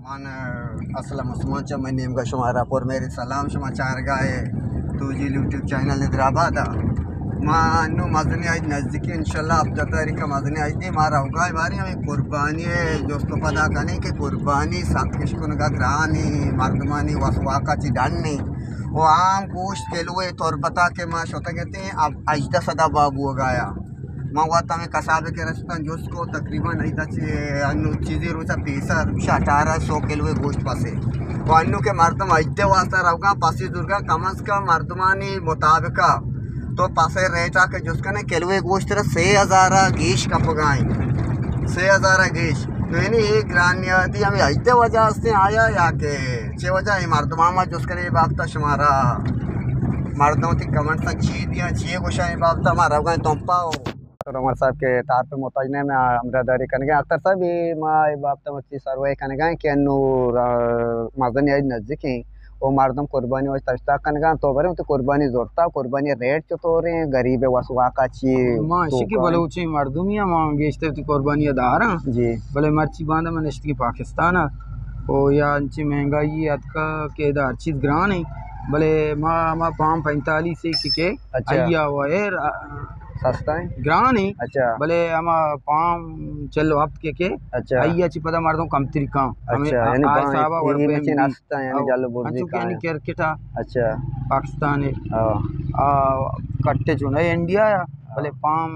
मान असलम उस्मान चा मैं नेम का शुमारा पर मेरे सलाम शुमा चार गाए तो जी यूट्यूब चैनल हैदराबाद मानो मजनी आज नज़दीकी इंशाल्लाह अब तारीख का मजनी आज नहीं मारा होगा बारी हमें कुर्बानी है दोस्तों पता करने की कुर्बानी सब किशकुन का ग्रानी मर्दमानी वसवाका ची डालनी वो आम गोश्त के लिए तौर बता के माँ शोता कहते हैं अब अजदा सदा बाबू हो गया माँ वाता में कसाबे के रस्तान जोसको तकरीबन अजदा चीज़ें रोचा 1800 किलो गोश्त पासे वो अन्नू के मर्दम अजदे वास्ता रहोगा पासी दुर्गा कम अज कम मर्दमानी मुताबिक तो पासे रेटा के जिसका किलो गोश्त 6000 गीश का पगाएं 6000 गीश तो यानी एक ग्रानियाती हमें अजदे वजह से आया या के चे वजह मर्दमामा जिसका बाबता शुमारा मर्दों की कमेंट तक ची दिया छे गोशा बाबता हमारा रहोगा तुम पाओ उमर साहब के तार पे मोताजने में अमरादारी करने गए अख्तर साहब ये माँ बाप तमची सरवाई करने गए कि अन्नू मर्दन आज नज़दीक ही वो मर्दम कुर्बानी वही तश्ता करने गए तो बरे तो कुर्बानी जोरता कुर्बानी रेट जो तो रहे गरीब वसवा का ची माँ शिकी बोले ऊँची मर्दुमिया माँ गेस्ते तो कुर्बानी अदारा जी बोले मर्ची बांधा में नश्त की पाकिस्तान ओ या अंची महंगाई अतका के दार चीज ग्रान है बोले माँ पाम 45 के अच्छा आया हुआ है सस्ता है ग्रान है अच्छा भले हमा पाम चलो हफ्त के अच्छा आइया ची पता मार दो कम तरीका अच्छा यानी आय साहब और ये पे मशीन आस्ता यानी जालो बुर्जी अंचु के निकर किटा अच्छा पाकिस्तान है हां कट्टे चुना इंडिया या भले पाम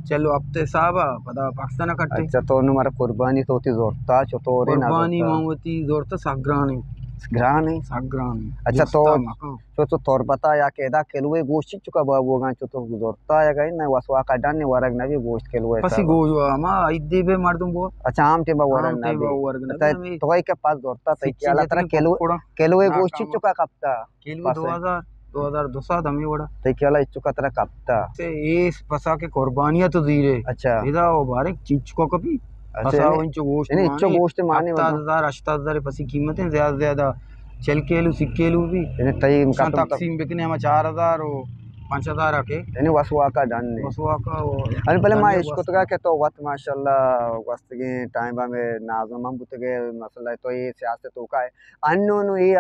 चलो हफ्ते साहब पता पाकिस्तान कट्टे अच्छा तो हमारा कुर्बानी तो होती जोरता चतोरे ना कुर्बानी मावती जोरता सागरानी ग्रान है सागरानी अच्छा तो तौर बता या केदा केलुए गोश्त चुका बाबू गां तो जोरता या गई ना वसवा का डाने वरग नवी गोश्त केलुए पसी गोजो मा इदे बे मार दूं बो अच्छा आम टे बा वरग नवी तो के पास जोरता तई के अला तरह केलुए गोश्त चुका कपता केलुए 2000 हमें बड़ा तई के अला चुका तरह कपता से इस पसा के कुर्बानियां तो दीरे अच्छा इदा वो बारे चीज को कभी अच्छा इंचो गोश्त यानी इंचो गोश्त माने 7000 पसी कीमतें ज्यादा चल केलू सिक्केलू भी यानी तई तकसीम बिकने हम 4000 और 5000 आके यानी वसवा का डाने वसवा का अरे पहले मां इसको तो के तो वत माशाल्लाह वस्त के टाइम में नाज़म हम बुत के मसला तो ये सियासत तो का है अन्नो नो ये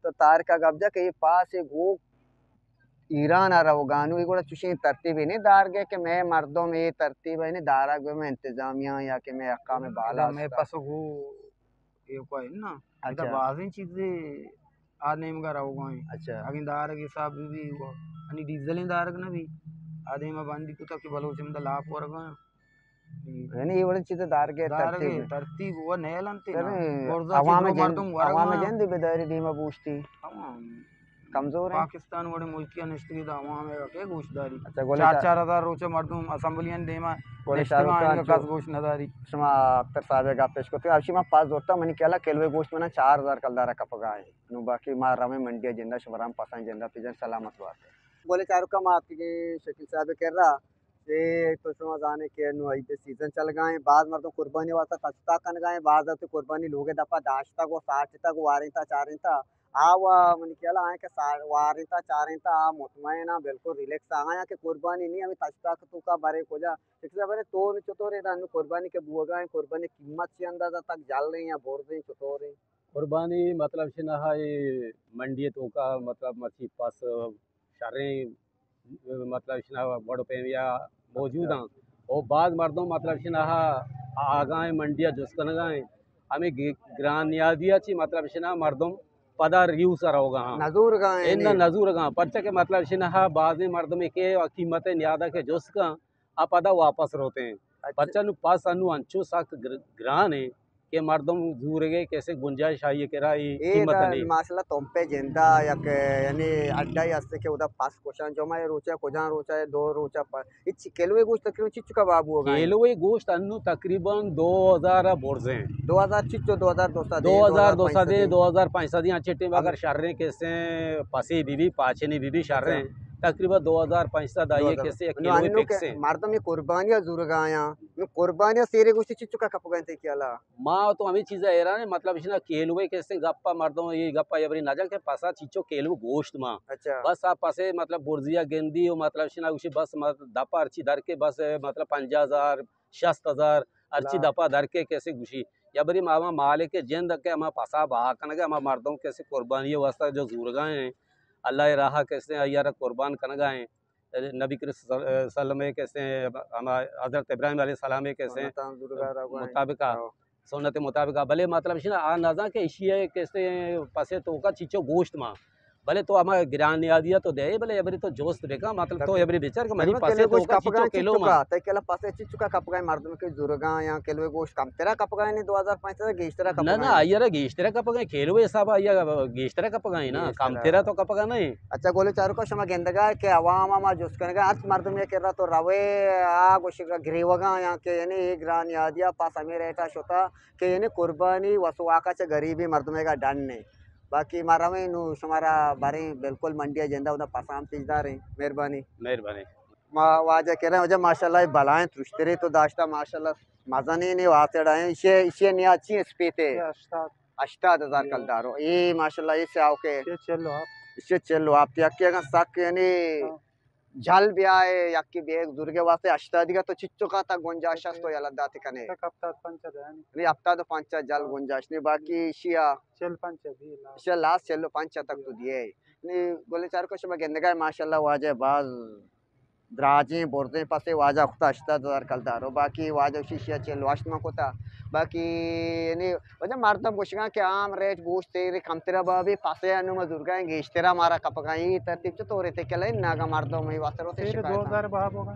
तार का कब्जा के पास एक वो ईरान आ रहा गानू ये కూడా చూసి तरतीब नहीं दार के मैं मर्दों में ये तरतीब है नहीं दारा में इंतजामिया या के मैं अक्का में बाला मैं पास वो ये कोई ना अच्छा बाज़ चीजें आने में करा होगा अच्छा अगिन दार के हिसाब भी वो अनि डीजल दार ना भी आधे में बांधी कुता के बलो चिमदा लाप और गए यानी ये वाली चीजें दार के तरतीब वो नया लंते ना अवाम में जन दी बेदारी दी में पूछती कमजोर है पाकिस्तान वड़े मुल्किया नश्ती दा अवाम है के गोश्तदारी अच्छा गोले 4000 रोचे मर्दुम असेंबलियन देमा गोले शाहरुख का गोश्त नदारी शमा अख्तर साहब का पेश करते अशीमा पास जोरता मनी केला केलवे गोश्त में 4000 कलदारा का पगाए नु बाकी मा रमे मंडिया जिंदा शमराम पसंद जिंदा पिजन सलामत बात बोले शाहरुख का माफ के शकील साहब कह रहा ये तो समझ आने के नु आई सीजन चल गए बाद मर्दों कुर्बानी वास्ता सस्ता कन गए बाद तो कुर्बानी लोगे दफा दाश्ता को 60 तक वारिता चारिता आवा मन केला आए के वारिता चारिता आ मुतमैना बिल्कुल रिलैक्स आया के कुर्बानी नहीं हमें तस्ता तू का बारे को जा इससे बारे तो चतोरे दान कुर्बानी के बुआ कुर्बानी कीमत से अंदाजा तक जाल रही हैं बोल रही चतोरे कुर्बानी मतलब शिना है मंडी तो का मतलब मच्छी पास शरे मतलब शिना बड़ पे या मौजूद हैं और बाद मर्दों मतलब शिना आगाए मंडिया जुस्कन गाए हमें ग्रानियादिया ची मतलब शिना मर्दों पदा रिव्यू सर होगा हाँ नजूर गाए इन नजूर गा पर्चा के मतलब शिना बाद मर्द में के कीमतें न्यादा के जुस्का आ पदा वापस रोते हैं पर्चा नु पास अनु अंचो सख्त ग्रान है के मर्दों दूर गए कैसे गुंजाइश आई के राई कीमत नहीं माशाल्लाह तुम पे जिंदा या के यानी अड्डा ही हस्ते के उधर पास क्वेश्चन जो मैं रोचा कोजान रोचा है दो रोचा पर इच केलवे गोश्त तकरीबन चिच्चू का बाबू होगा केलवे गोश्त अन्नु तकरीबन 2000 बोर्जे 2000 चिच्चो 2200 दे 2500 दिया चिट्टे अगर शर्रे कैसे पसी बीबी पाचनी बीबी शर्रे तकरीबन 2500 दाइए कैसे केलवे फिक्स है मर्दम ये कुर्बानियां जुर गाया कुर्बानियां सेरे गोश्त चिच्चू का कप गए थे केला माँ तो हमें चीज़ है ना मतलब इसना केलवे कैसे गप्पा मर्दों ये गप्पा यबरी नजर के पासा चीचो केलवे गोश्त माँ अच्छा बस आप पासे मतलब बुर्जिया गेंदी और मतलब इसना उसी बस मतलब दपा अर्ची धर के बस मतलब 50,000 60,000 अर्ची दपा धर के कैसे घुसी या बरी मामा मालिक जिंद के अमा पसा बहा कनगे अमा मर्दों कैसे कुर्बानी वास्ता जो जूरगाएं हैं अल्लाह राह कैसे यार कुर्बान कनगाएं नबी सल्लम कैसे हम हज़रत इब्राहिम अलैहिस्सलाम कैसे मुताबिक सुन्नत मुताबिक भले मतलब आ नजा के इशिया कैसे पसे तो का चीचो गोश्त मां भले तो हमारे गिरान दिया तो दे भले एबरी तो जोस्त बेका मतलब तो एबरी बेचार के मनी पासे तो का चीचो किलो मा ते केला पासे चिचुका कपगाय मर्दम के जुरगा या केलो गोश्त कम तेरा कपगाय ने 2005 से गेस्टरा ना ना आयर गेस्टरा कपगाय खेलो हिसाब आया गेस्टरा कपगाय ना काम तेरा तो कपगा नहीं अच्छा गोले चारू को शमा गेंदगा के अवामा मा जोस कनगा अर्थ मर्दम ये केरा तो रवे आ गोशिका गिरेवगा या के यानी एक ग्रान यादिया पास अमीर एटा शोता के यानी कुर्बानी वसुआका चे गरीबी मर्दमे का डन नहीं बाकी मारा में नु हमारा बारी बिल्कुल मंडिया जेंदा उदा पसाम तीजदार है मेहरबानी मेहरबानी मा वाजा कह रहे हैं मुझे माशाल्लाह बलाएं तुश्तरे तो दाश्ता माशाल्लाह मजा नहीं वाते डाए इसे नहीं अच्छी स्पीते 8000 कलदारो ये माशाल्लाह इसे आओ के इसे चलो आप त्याग अगर सक यानी जल भी आए याकी बेग दुर्गे वास्ते अष्टाधिका तो चिच्चो का था गुंजाइश तो याला दाते कने नहीं हफ्ता तो पांच जल गुंजाइश नहीं बाकी शिया शिया लास्ट चलो पांच तक तो दिए नहीं बोले चार को शमा गेंदगा माशाल्लाह वाजे बाज द्राजे बोरते पासे वाजा खुदा 8000 कलदारो बाकी वाजा शिया चलो अष्टमा कोता बाकी नहीं वजह मारता गोशिका के आम रेट गोश्त तेरे कमतेरा बाबी पासे अनु मजदूरगा गेश्तेरा मारा कपगाई तरतीब से तोरे ते केला नागा मारता मैं वास्तव ते शिकायत 2000 बाब होगा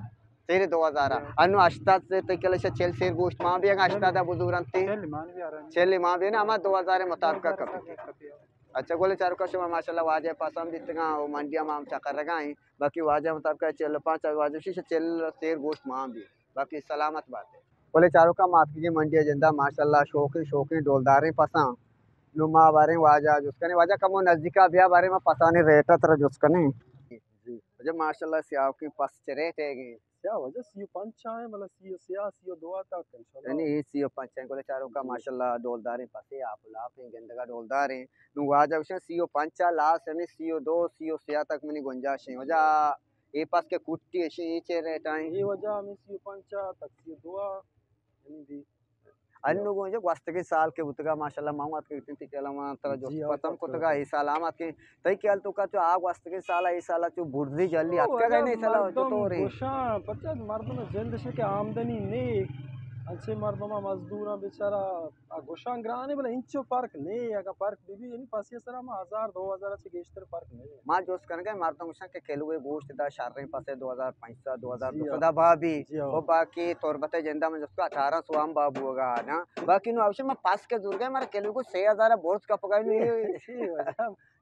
तेरे 2000 अनु अष्टा से ते केला से चेल से गोश्त मां भी अष्टा दा बुजुर्गंती चेली मां भी ना हम 2000 मुताबिक कप अच्छा गोले चार का शमा माशाल्लाह वाजे पसंद इतना मंडिया मां चक्कर लगाई बाकी वाजे मुताबिक चल पांच वाजे से चेल शेर गोश्त मां भी बाकी सलामत बात है बोले चारों का मात की मंडी जिंदा माशाल्लाह शौकी डोलदारे पसा नुमा बारे वाजा जुसकने वाजा कमो नजदीका बिया बारे में पता नहीं रहता तरह जुसकने जी वजह माशाल्लाह सियाव की पस चरे टेगी क्या वजह सीओ पंचा है मतलब सीओ दो आता इंशाल्लाह यानी सीओ पंचा बोले चारों का माशाल्लाह डोलदारे पसे आप लाप गंदगा डोलदारे नु वाजा विषय सीओ पंचा लास्ट यानी सीओ दो सीओ सिया तक मनी गुंजाइश है वजह ए पास के कुट्टी ऐसे ये चेरे टाइम ये वजह में सीओ पंचा तक सीओ दो अन्नु गो जो वास्ते के साल के उतगा माशाल्लाह मांगत के इतनी केला मा तरह जो पतम को तगा ई साल आमत के तई केल तो का तो आग वास्ते के साल ई साल जो बुर्जी जल्दी अक्का गए नहीं साला तो रे गोशा पता मर्दों में जल्द से के आमदनी ने अच्छे मर्दों में मजदूरा बेचारा गोशा ग्राने बोले इंचो पार्क ने या पार्क बीबी यानी पासिया सरा में 1000 2000 से गेस्टर पार्क ने मां जोस कन गए मर्दों में के खेलुए गोश्त दा शारे पासे 2005 2000 दा भाभी वो बाकी तोरबते जिंदा में जिसका 1800 आम बाबू होगा ना बाकी नु अवश्य में पास के जुर्गे मारे खेलु को 6000 बोर्ड का पकाई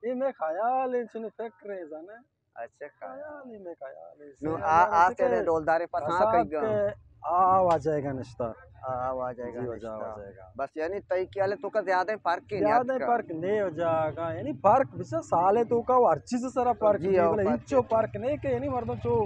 ये मैं ख्याल है सुने फेक रे जाने अच्छा ख्याल में ख्याल नु आ तेरे डोलदारे पास हां कई आ जाएगा निश्ता आ जाएगा बस यानी तय किया ले तो का ज्यादा फर्क के ज्यादा फर्क नहीं हो जाएगा यानी फर्क विशेष साले तो का हर चीज सारा फर्क इंचो फर्क नहीं के यानी मर्दों जो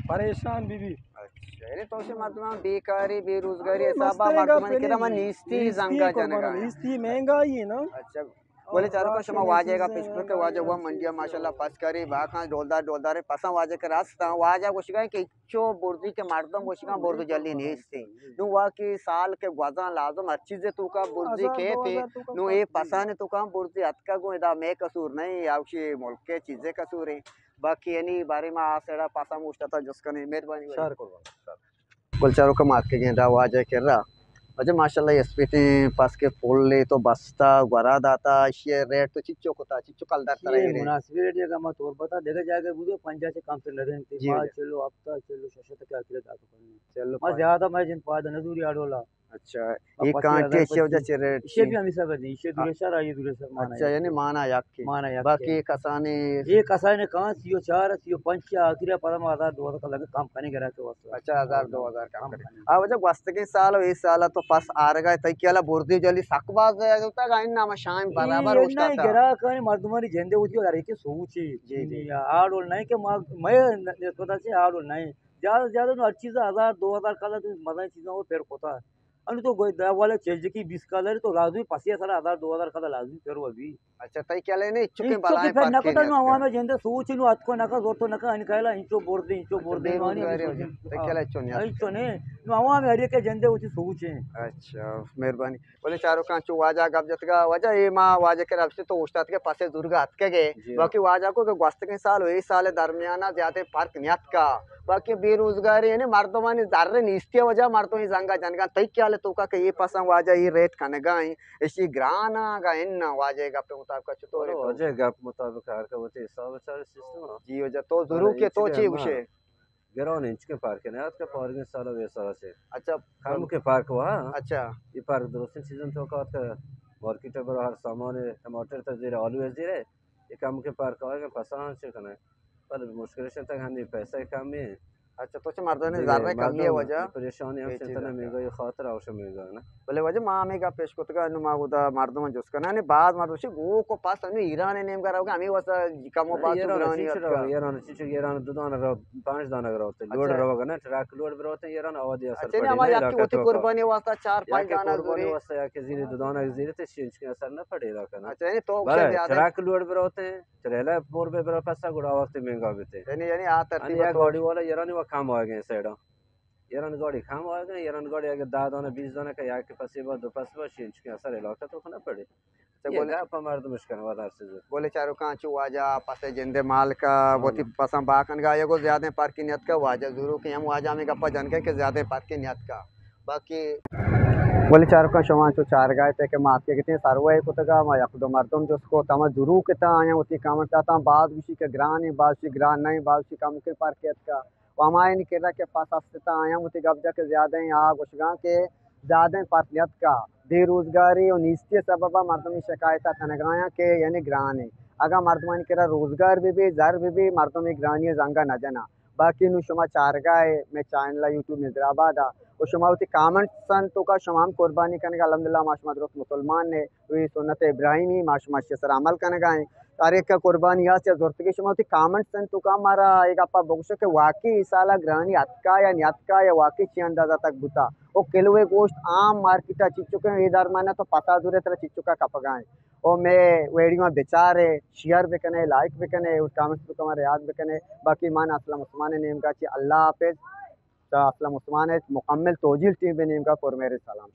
परेशान बीबी अच्छा यानी तो से मर्दों बेकारी बेरोजगारी सब मर्दों के रमा नीस्ती जंगा जानेगा नीस्ती महंगाई है ना अच्छा बोले चारों का शमा वाजेगा पिछले के वाजे हुआ मंडिया माशाल्लाह पसकरी बाखा डोलदार पसा वाजे के रास्ता वाजा गोशिका के इच्छो बुर्दी के मर्दों गोशिका बुर्द जल्दी नहीं थी नु वा की साल के ग्वाजा लाजम हर चीज तू का बुर्दी के थे नु ये पसा ने तू का बुर्दी अतका गो इदा मैं कसूर नहीं आवशी मुल्क के चीजें कसूर है बाकी यानी बारे में आसेड़ा पसा मुश्ता था जिसका नहीं मेहरबानी शेयर करवा बोल चारों का मार के गेंदा वाजे कर रहा अच्छा माशाल्लाह एसपीटी पास के फूल ले तो बस्ता गरा दाता ये रेट तो चिच्चो कोता चिच्चो कलदार तरह ये मुनासिब रेट का मत और बता देखा जाएगा बुझे 50 से कम से लगे चलो हफ्ता चलो शशत के अकेले दातो चलो मैं ज्यादा मैं जिन पाद नजूरी आडोला अच्छा ये कांटे से वजह से रेट ये भी हम सब दी ये दुरेशर आई दुरेशर माना अच्छा यानी माना याक बाकी कसाने ये कसाने कहां सीओ 4 सीओ 5 आखिर पदम 1000 का लगे काम करने करा तो अच्छा 1000 2000 काम करे आ वजह वास्ते के साल इस साल तो पास आ रहा है तई केला बोर्दी जल्दी सकबाज होता गाइन नाम शाम बराबर होता था गरा कने मर्दमारी जेंदे उती अरे के सोची जी आडोल नहीं के मैं पता से आडोल नहीं ज्यादा हर चीज 1000 2000 का तो मजा चीजों को फेर होता है आणि तो वाले चेज की 20 का तो लाजमी पासिया सारा 1000 2000 का लाजमी फेर अभी अच्छा तई केले ने इच्छुके बलाय पास के नका नो आवा में जेंदे सोच नु अतको नका जोतो नका अनि कहला इंचो बोर्दे अनि तई केले इच्छो ने नो आवाम हर एक के जंदे उठी सोच है। अच्छा मेहरबानी बोले चारों का चु वाजा गप जतगा वजह ये माँ वाजे के रब से तो उस्ताद के पासे दुर्ग हत के गए बाकी वाजा को ग्वास्त के साल वही साल दरमियाना ज्यादा पार्क नियत का बाकी बेरोजगारी है मर्दमानी दारे नीस्ते वजह मर्दों ही जंगा जनगा तई क्या ले तो का के ये पसंद वाजा ये रेट खाने गाई इसी ग्राना का इन वाजे गप मुताबिक तो वजह गप मुताबिक हर का होते हिसाब चार सिस्टम जी वजह तो जरूर के तो ची उसे ग्राउंड इंच के पार्क है ना का पार्किंग साला वैसा से अच्छा खाम के पार्क हुआ अच्छा ये पार्क दोस्तन सीजन तो का मार्केट पर हर सामान टमाटर तक दे आलू ऐसे दे ये काम के पार्क हुआ के पसंद से करना पर मुश्किल से तक हमें पैसा कम है अच्छा तो मर्दों ने ज़्यादा कमी है वजह परेशानी हम चिंता महंगा ये खातर आवश्यक महंगा है ना बोले वजह माँ में का पेश कोतगा नुमा उदा मर्दों में जुस करना ने बाद मर्दों से वो को पास हमें ईरान ने नेम करा होगा हमें वैसा कमो बात तो ग्रानी ईरान दो दाना रहो 5 दाना रहो तो लोड रहोगा ना ट्रक लोड रहो तो ईरान आवाज असर अच्छा नहीं हमारी आपकी होती कुर्बानी वास्ता 4-5 दाना कुर्बानी वास्ता या के जीरे दो दाना जीरे ते चेंज के असर ना पड़ेगा ना अच्छा नहीं तो ट्रक लोड रहोते हैं चलेला मोर पे बरा पैसा गुड़ा वक्त महंगा बिते यानी आ तरतीब या गाड़ी वाला ईरान वो काम हो गए साइड ईरान गाड़ी खाम हो गए ईरान गाड़ी आगे 10 दाना 20 दाना का या के पसीबा दो पसीबा चेंज के असर इलाका तो खाना पड़े तो बोले आप हमारे तो मुश्किल वाला से बोले चारों का चु वाजा पासे जिंदे माल का बहुत ही पसंद बाकन का ये को ज्यादा पार्क की नियत का वाजा जरूर कि हम वाजा में गप्पा जानकर के ज्यादा पार्क की नियत का बाकी बोले चारों का शवान चु चार गाय थे के मात के कितने सारवा को तका मा यक दो मर्दम जिसको तम जरूर किता आया होती काम चाहता बाद विशी के ग्रान है बाद सी ग्रान नहीं बाद सी काम के पार्क कियत का हमारे निकेरा के पास अस्तिता आया होती गप जा के ज्यादा ही आग उशगा के ज़्यादा पार्क का बेरोजगारी और नीस्ते सबबा मर्दमी शिकायत तनगाया के यानी ग्रान है अगर मर्दमान के रोजगार भी जर भी मर्दमी ग्रानी जंगा न जना बाकी नु शुमा चारगाए मैं चैनल यूट्यूब निजराबाद और शुमा उती कामेंट सन तो का शुमाम कुर्बानी करने का अल्हम्दुलिल्लाह माशमा दुरुस्त मुसलमान ने वही सुन्नत इब्राहिमी माशमा सर अमल करने गाए तारीख का कुर्बानी या से जरूरत की शुमा उती कामेंट सन तो का मारा एक आपा बगुश के वाकई साला ग्रानी अतका या न्यातका या वाकई ची अंदाजा तक बुता वो किलोए गोश्त आम मार्केट चिचुके इधर माना तो पता दूर तरह चिचुका कपगाए और मैं वेडियो बेचारे शेयर बिकने लाइक बिकने उस कामेंट्स तो हमारे याद बिकने बाकी मान असलम उस्मान नेम का अल्लाह हाफिज़ असलम उस्मान मुकम्मल तोजिल टीम नेम का मेरे सलाम।